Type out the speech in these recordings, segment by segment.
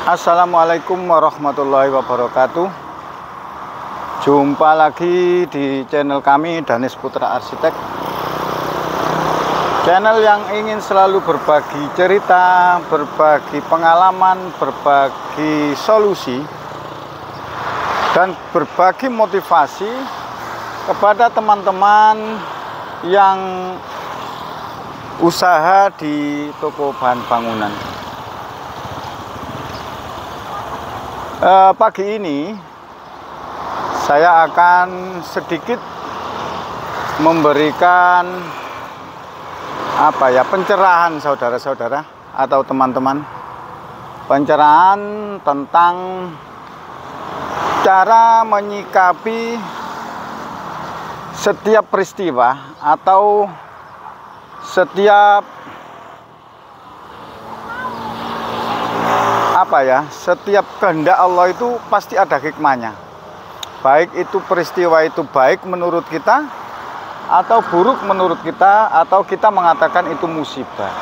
Assalamualaikum warahmatullahi wabarakatuh. Jumpa lagi di channel kami, Danis Putra Arsitek. Channel yang ingin selalu berbagi cerita, berbagi pengalaman, berbagi solusi, dan berbagi motivasi kepada teman-teman yang usaha di toko bahan bangunan. Pagi ini saya akan sedikit memberikan pencerahan saudara-saudara atau teman-teman, pencerahan tentang cara menyikapi setiap peristiwa atau setiap kehendak Allah itu pasti ada hikmahnya. Baik itu peristiwa itu baik menurut kita atau buruk menurut kita, atau kita mengatakan itu musibah.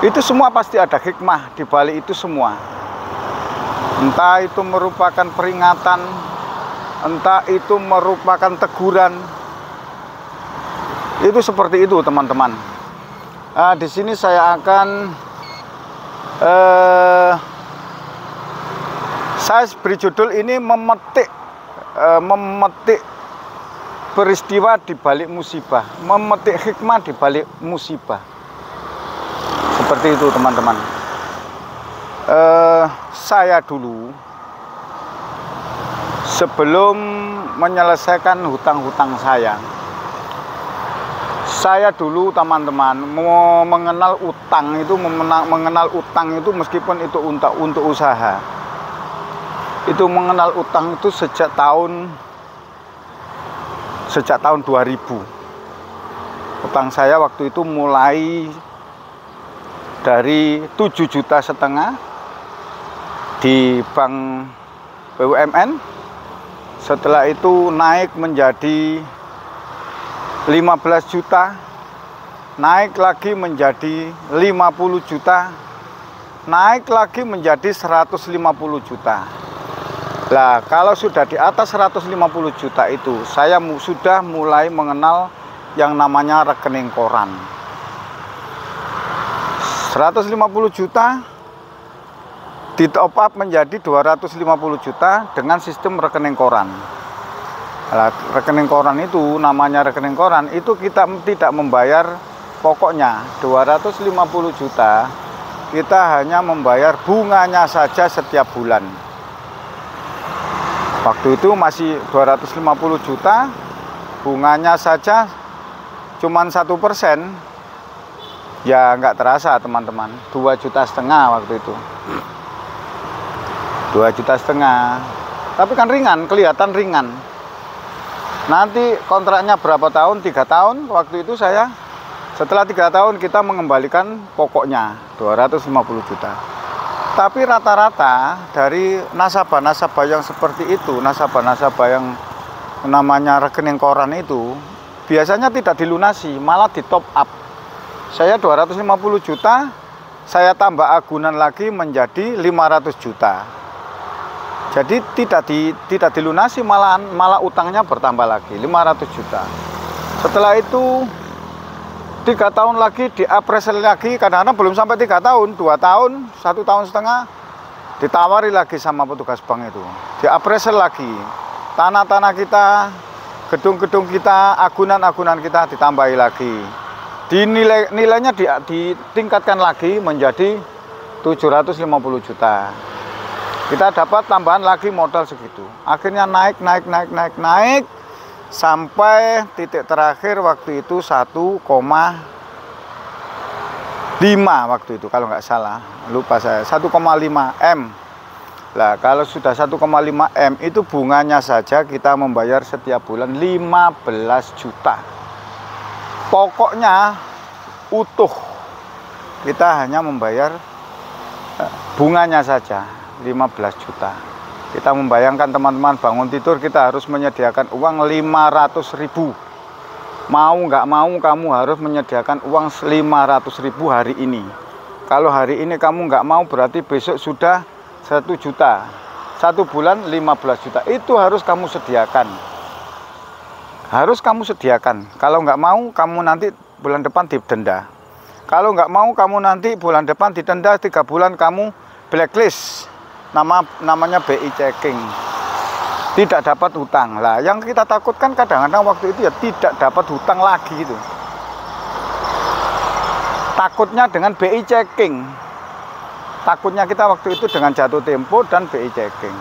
Itu semua pasti ada hikmah di balik itu semua. Entah itu merupakan peringatan, entah itu merupakan teguran. Itu seperti itu, teman-teman. Di sini saya akan saya beri judul ini memetik peristiwa di balik musibah, memetik hikmah di balik musibah. Seperti itu, teman-teman. Saya dulu sebelum menyelesaikan hutang-hutang saya dulu, teman-teman, mengenal utang itu meskipun itu untuk usaha. Itu mengenal utang itu sejak tahun 2000. Utang saya waktu itu mulai dari 7,5 juta di bank BUMN. Setelah itu naik menjadi 15 juta, naik lagi menjadi 50 juta, naik lagi menjadi 150 juta. Lah, kalau sudah di atas 150 juta itu, saya sudah mulai mengenal yang namanya rekening koran. 150 juta di top up menjadi 250 juta dengan sistem rekening koran. Nah, rekening koran itu, namanya rekening koran itu kita tidak membayar pokoknya 250 juta, kita hanya membayar bunganya saja setiap bulan. Waktu itu masih 250 juta, bunganya saja cuman 1%. Ya nggak terasa, teman-teman, 2,5 juta waktu itu. 2,5 juta, tapi kan ringan, kelihatan ringan. Nanti kontraknya berapa tahun? 3 tahun. Waktu itu saya, setelah 3 tahun kita mengembalikan pokoknya 250 juta. Tapi rata-rata dari nasabah-nasabah yang seperti itu, nasabah-nasabah yang namanya rekening koran itu, biasanya tidak dilunasi, malah di top up. Saya 250 juta, saya tambah agunan lagi menjadi 500 juta. Jadi tidak dilunasi, malah utangnya bertambah lagi 500 juta. Setelah itu 3 tahun lagi diappraisal lagi, kadang-kadang belum sampai 3 tahun, 2 tahun, 1,5 tahun, ditawari lagi sama petugas bank itu. Diappraisal lagi, tanah-tanah kita, gedung-gedung kita, agunan-agunan kita ditambahi lagi. Nilainya ditingkatkan lagi menjadi 750 juta. Kita dapat tambahan lagi modal segitu. Akhirnya naik sampai titik terakhir waktu itu 1,5 waktu itu, kalau nggak salah, lupa saya, 1,5 M. Lah, kalau sudah 1,5 M itu bunganya saja kita membayar setiap bulan 15 juta. Pokoknya utuh kita hanya membayar bunganya saja 15 juta. Kita membayangkan, teman-teman, bangun tidur kita harus menyediakan uang 500.000. Mau nggak mau kamu harus menyediakan uang 500.000 hari ini. Kalau hari ini kamu nggak mau, berarti besok sudah 1 juta. 1 bulan 15 juta. Itu harus kamu sediakan. Harus kamu sediakan. Kalau nggak mau, kamu nanti bulan depan didenda. Kalau nggak mau, kamu nanti bulan depan didenda 3 bulan, kamu blacklist. Namanya BI checking. Tidak dapat hutang. Lah, yang kita takutkan kadang-kadang waktu itu ya tidak dapat hutang lagi gitu. Takutnya dengan BI checking. Takutnya kita waktu itu dengan jatuh tempo dan BI checking.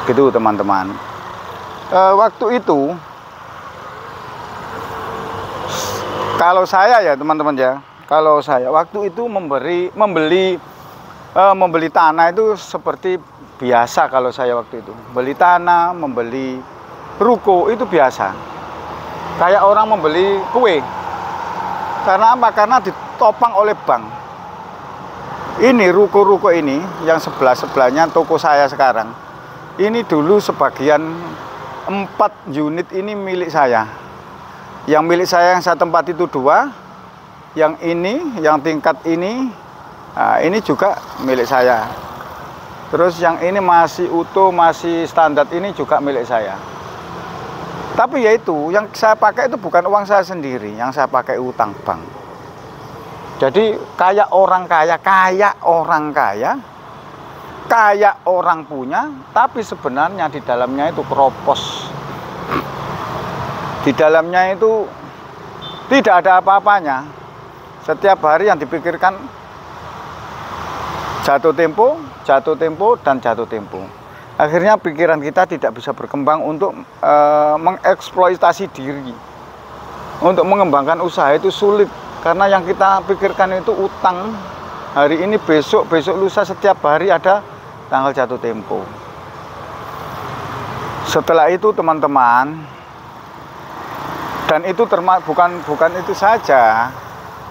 Gitu teman-teman. Waktu itu kalau saya ya teman-teman ya, kalau saya waktu itu membeli tanah itu seperti biasa. Kalau saya waktu itu beli tanah, membeli ruko itu biasa, kayak orang membeli kue. Karena apa? Karena ditopang oleh bank. Ini ruko-ruko ini yang sebelahnya toko saya sekarang, ini dulu sebagian 4 unit ini milik saya. Yang milik saya yang saya tempat itu 2, yang ini, yang tingkat ini, nah, ini juga milik saya. Terus yang ini masih utuh, masih standar, ini juga milik saya. Tapi yaitu, yang saya pakai itu bukan uang saya sendiri, yang saya pakai utang bank. Jadi kayak orang kaya, kayak orang punya, tapi sebenarnya di dalamnya itu keropos. Di dalamnya itu tidak ada apa-apanya. Setiap hari yang dipikirkan jatuh tempo, dan jatuh tempo. Akhirnya pikiran kita tidak bisa berkembang untuk mengeksploitasi diri. Untuk mengembangkan usaha itu sulit. Karena yang kita pikirkan itu utang. Hari ini, besok lusa, setiap hari ada tanggal jatuh tempo. Setelah itu teman-teman, dan itu bukan itu saja.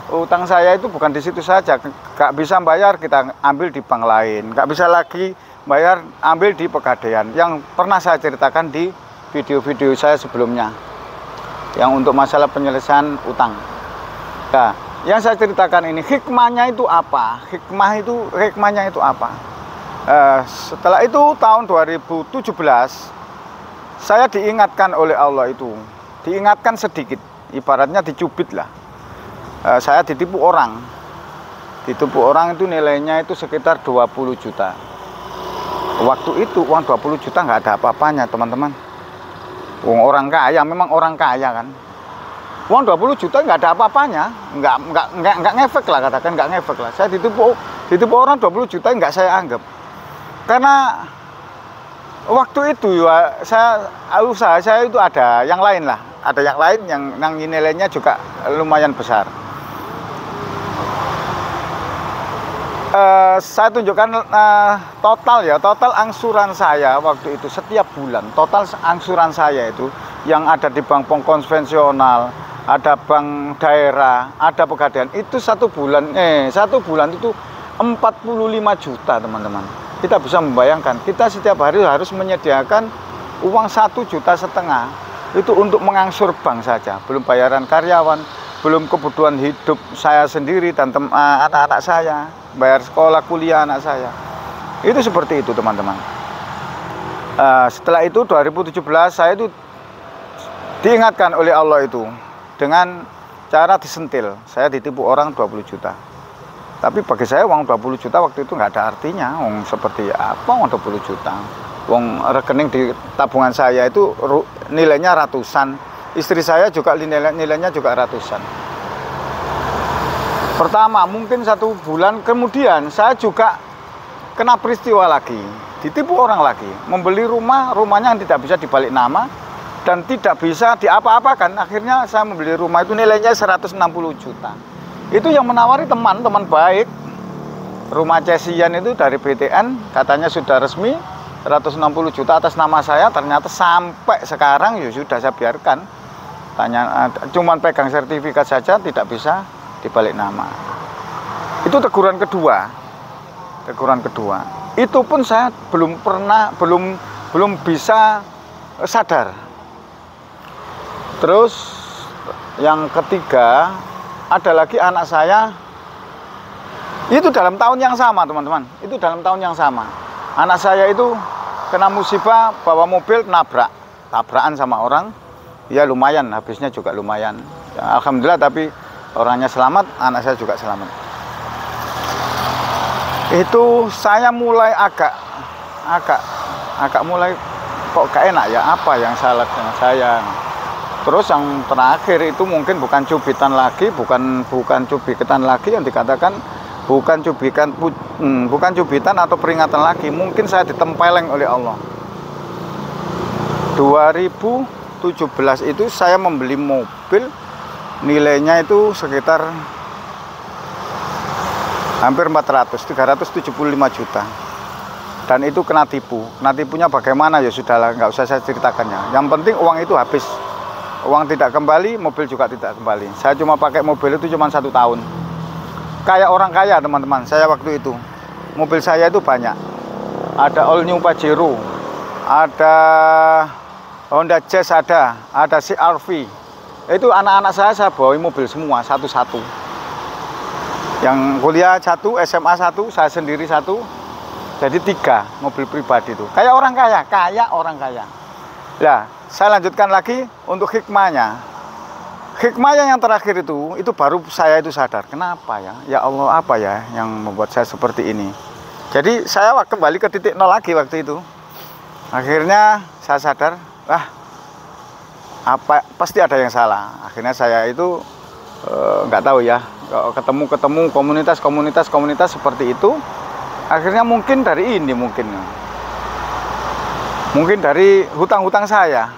Utang saya itu bukan di situ saja, nggak bisa bayar kita ambil di bank lain, nggak bisa lagi bayar ambil di Pegadaian, yang pernah saya ceritakan di video-video saya sebelumnya, yang untuk masalah penyelesaian utang. Nah, yang saya ceritakan ini hikmahnya itu apa? Hikmahnya itu apa? Setelah itu tahun 2017 saya diingatkan oleh Allah itu, diingatkan sedikit, ibaratnya dicubit lah. Saya ditipu orang itu nilainya itu sekitar 20 juta. Waktu itu uang 20 juta nggak ada apa-apanya teman-teman. Orang kaya, memang orang kaya kan. Uang 20 juta nggak ada apa-apanya, nggak ngefek lah, katakan nggak ngefek lah. Saya ditipu orang 20 juta nggak saya anggap. Karena waktu itu ya usaha saya itu ada yang lain lah, ada yang lain yang nilainya juga lumayan besar. Saya tunjukkan total angsuran saya waktu itu setiap bulan. Total angsuran saya itu yang ada di bank konvensional, ada bank daerah, ada Pegadaian, itu satu bulan itu 45 juta teman-teman. Kita bisa membayangkan, kita setiap hari harus menyediakan uang 1,5 juta itu untuk mengangsur bank saja, belum bayaran karyawan, belum kebutuhan hidup saya sendiri dan anak-anak saya, bayar sekolah kuliah anak saya. Itu seperti itu teman-teman. Setelah itu 2017 saya itu diingatkan oleh Allah itu dengan cara disentil. Saya ditipu orang 20 juta. Tapi bagi saya uang 20 juta waktu itu nggak ada artinya. Uang seperti apa uang 20 juta? Uang rekening di tabungan saya itu nilainya ratusan. Istri saya juga nilainya juga ratusan. Pertama, mungkin 1 bulan kemudian saya juga kena peristiwa lagi, ditipu orang lagi, membeli rumahnya yang tidak bisa dibalik nama dan tidak bisa diapa-apakan. Akhirnya saya membeli rumah itu nilainya 160 juta. Itu yang menawari teman baik. Rumah Cesian itu dari BTN katanya sudah resmi 160 juta atas nama saya, ternyata sampai sekarang ya sudah saya biarkan. Cuman pegang sertifikat saja, tidak bisa dibalik nama. Itu teguran kedua. Itu pun saya belum bisa sadar. Terus yang ketiga, ada lagi anak saya Itu dalam tahun yang sama, teman-teman. Itu dalam tahun yang sama. Anak saya itu kena musibah, bawa mobil, tabrakan sama orang. Ya lumayan, habisnya juga lumayan. Ya, alhamdulillah, tapi orangnya selamat, anak saya juga selamat. Itu saya mulai agak mulai kok gak enak ya, apa yang salah dengan saya. Terus yang terakhir itu mungkin bukan cubitan lagi, bukan cubitan lagi yang dikatakan, bukan cubitan atau peringatan lagi, mungkin saya ditempeleng oleh Allah. 2017 itu saya membeli mobil, nilainya itu sekitar hampir 375 juta. Dan itu kena tipu. Kena tipunya bagaimana ya sudahlah, nggak usah saya ceritakannya. Yang penting uang itu habis. Uang tidak kembali, mobil juga tidak kembali. Saya cuma pakai mobil itu cuma 1 tahun. Kayak orang kaya, teman-teman. Saya waktu itu, mobil saya itu banyak. Ada all new Pajero, ada Honda Jazz, ada CR-V. Itu anak-anak saya bawa mobil semua satu-satu. Yang kuliah 1, SMA 1, saya sendiri 1. Jadi 3 mobil pribadi itu. Kayak orang kaya. Nah, saya lanjutkan lagi untuk hikmahnya. Hikmahnya yang terakhir itu baru saya itu sadar. Kenapa ya? Ya Allah, apa ya yang membuat saya seperti ini? Jadi saya kembali ke titik nol lagi waktu itu. Akhirnya saya sadar, pasti ada yang salah. Akhirnya saya itu nggak tahu ya, ketemu komunitas seperti itu. Akhirnya mungkin dari ini, mungkin dari hutang-hutang saya.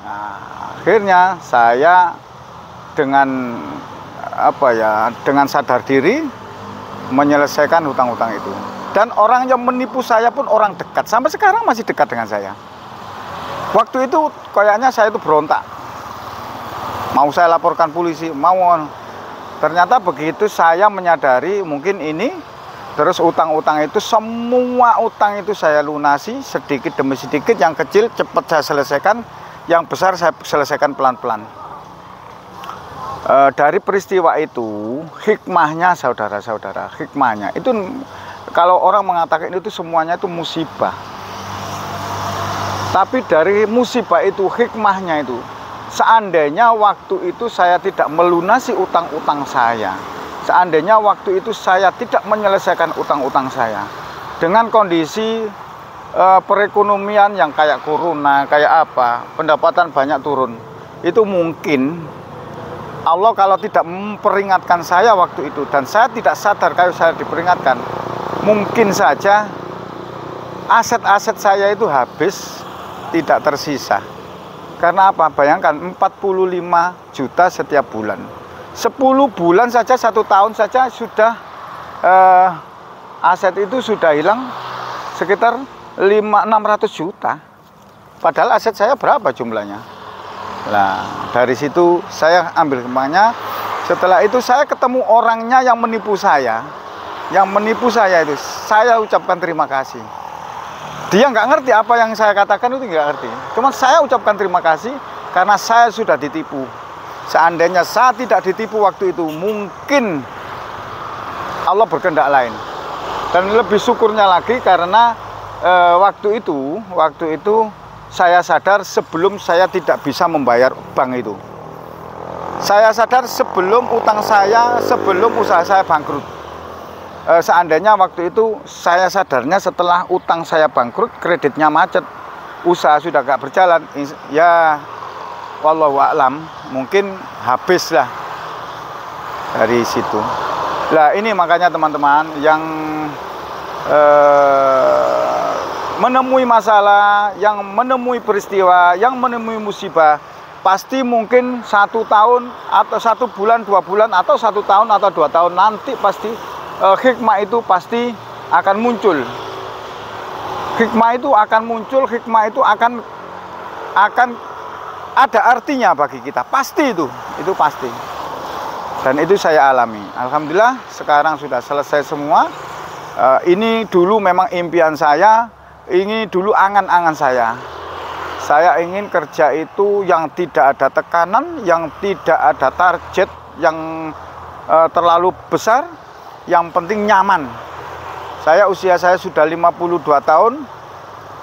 Nah, akhirnya saya dengan dengan sadar diri menyelesaikan hutang-hutang itu. Dan orang yang menipu saya pun orang dekat, sampai sekarang masih dekat dengan saya. Waktu itu kayaknya saya itu berontak, mau saya laporkan polisi, ternyata begitu saya menyadari mungkin ini. Terus utang-utang itu, semua utang itu saya lunasi sedikit demi sedikit. Yang kecil cepat saya selesaikan, yang besar saya selesaikan pelan-pelan. Dari peristiwa itu, hikmahnya saudara-saudara, hikmahnya itu kalau orang mengatakan itu semuanya itu musibah. Tapi dari musibah itu, hikmahnya itu, seandainya waktu itu saya tidak melunasi utang-utang saya, seandainya waktu itu saya tidak menyelesaikan utang-utang saya, dengan kondisi perekonomian yang kayak corona, kayak apa, pendapatan banyak turun, itu mungkin Allah kalau tidak memperingatkan saya waktu itu, dan saya tidak sadar kalau saya diperingatkan, mungkin saja aset-aset saya itu habis, tidak tersisa. Karena apa? Bayangkan 45 juta setiap bulan. 10 bulan saja, 1 tahun saja sudah aset itu sudah hilang sekitar 600 juta. Padahal aset saya berapa jumlahnya? Nah, dari situ saya ambil kembangnya. Setelah itu saya ketemu orangnya yang menipu saya. Yang menipu saya itu, saya ucapkan terima kasih. Dia nggak ngerti apa yang saya katakan, itu nggak ngerti. Cuma saya ucapkan terima kasih karena saya sudah ditipu. Seandainya saya tidak ditipu waktu itu, mungkin Allah berkehendak lain. Dan lebih syukurnya lagi karena waktu itu saya sadar sebelum saya tidak bisa membayar bank itu. Saya sadar sebelum utang saya, sebelum usaha saya bangkrut. Seandainya waktu itu saya sadarnya setelah utang saya bangkrut, kreditnya macet, usaha sudah gak berjalan, ya wallahu a'lam, mungkin habislah dari situ. Nah, ini makanya teman-teman yang menemui masalah, yang menemui peristiwa, yang menemui musibah, pasti mungkin 1 tahun atau 1 bulan, 2 bulan, atau 1 tahun atau 2 tahun nanti pasti hikmah itu pasti akan muncul. Hikmah itu akan muncul, hikmah itu akan ada artinya bagi kita, pasti itu pasti. Dan itu saya alami. Alhamdulillah sekarang sudah selesai semua. Ini dulu memang impian saya, ini dulu angan-angan saya. Saya ingin kerja itu yang tidak ada tekanan, yang tidak ada target yang terlalu besar, yang penting nyaman. Usia saya sudah 52 tahun.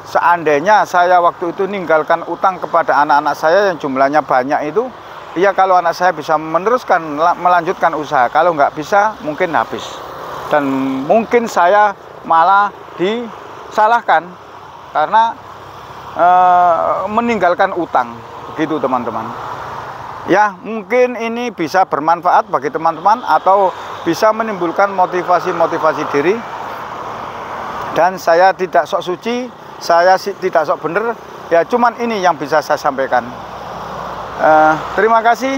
Seandainya saya waktu itu ninggalkan utang kepada anak-anak saya yang jumlahnya banyak itu, ya kalau anak saya bisa meneruskan, melanjutkan usaha. Kalau nggak bisa, mungkin habis. Dan mungkin saya malah disalahkan karena meninggalkan utang. Begitu teman-teman. Ya, mungkin ini bisa bermanfaat bagi teman-teman atau bisa menimbulkan motivasi-motivasi diri. Dan saya tidak sok suci, saya tidak sok bener, ya cuman ini yang bisa saya sampaikan. Terima kasih.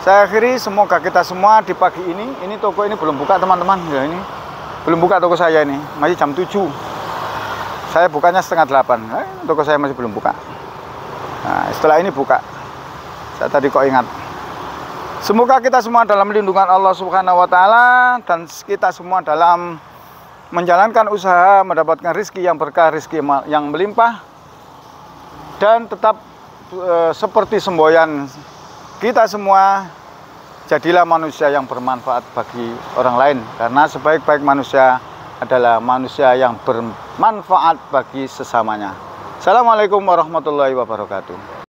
Saya akhiri, semoga kita semua di pagi ini toko ini belum buka teman-teman. Ya, ini belum buka toko saya ini, masih jam 7. Saya bukanya setengah 8. Toko saya masih belum buka. Nah, setelah ini buka. Saya tadi kok ingat. Semoga kita semua dalam lindungan Allah Subhanahu wa taala dan kita semua dalam menjalankan usaha mendapatkan rezeki yang berkah, rezeki yang melimpah, dan tetap seperti semboyan kita semua, jadilah manusia yang bermanfaat bagi orang lain, karena sebaik-baik manusia adalah manusia yang bermanfaat bagi sesamanya. Assalamualaikum warahmatullahi wabarakatuh.